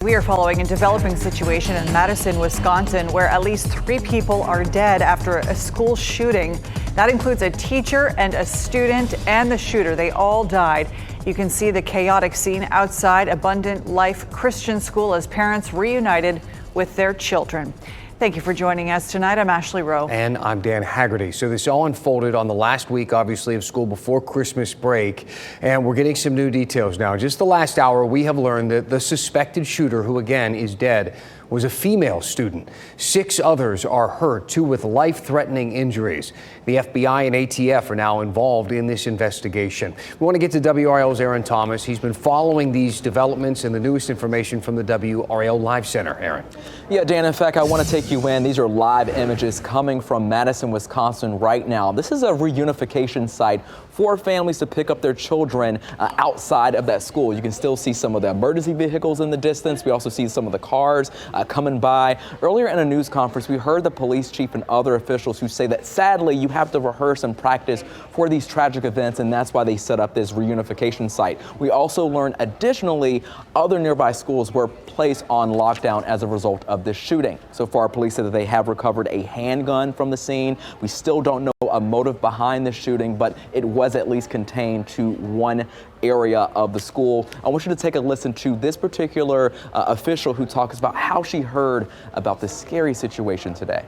We are following a developing situation in Madison, Wisconsin, where at least 3 people are dead after a school shooting. That includes a teacher and a student and the shooter. They all died. You can see the chaotic scene outside Abundant Life Christian School as parents reunited with their children. Thank you for joining us tonight. I'm Ashley Rowe. And I'm Dan Haggerty. So this all unfolded on the last week, obviously, of school before Christmas break. And we're getting some new details now. Just the last hour, we have learned that the suspected shooter, who again is dead, was a female student. 6 others are hurt, 2 with life-threatening injuries. The FBI and ATF are now involved in this investigation. We want to get to WRAL's Aaron Thomas. He's been following these developments and the newest information from the WRAL Live Center. Aaron. Yeah, Dan, in fact, I want to take you in. These are live images coming from Madison, Wisconsin right now. This is a reunification site for families to pick up their children outside of that school. You can still see some of the emergency vehicles in the distance. We also see some of the cars coming by. Earlier in a news conference, we heard the police chief and other officials who say that sadly you have to rehearse and practice for these tragic events, and that's why they set up this reunification site. We also learned additionally other nearby schools were placed on lockdown as a result of this shooting. So far, police said that they have recovered a handgun from the scene. We still don't know a motive behind the shooting, but it was at least contained to one area of the school. I want you to take a listen to this particular official who talks about how she heard about this scary situation today.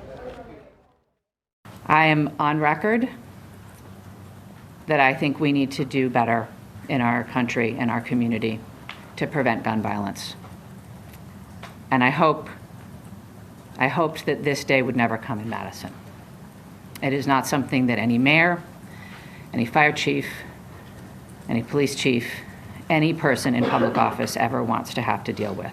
I am on record that I think we need to do better in our country and our community to prevent gun violence. And I hoped that this day would never come in Madison. It is not something that any mayor, any fire chief, any police chief, any person in public office ever wants to have to deal with.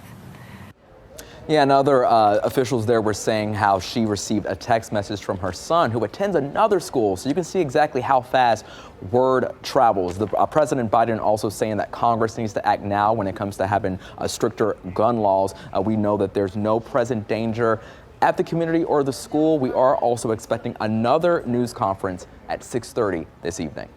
Yeah, and other officials there were saying how she received a text message from her son who attends another school. So you can see exactly how fast word travels. President Biden also saying that Congress needs to act now when it comes to having stricter gun laws. We know that there's no present danger at the community or the school. We are also expecting another news conference at 6:30 this evening.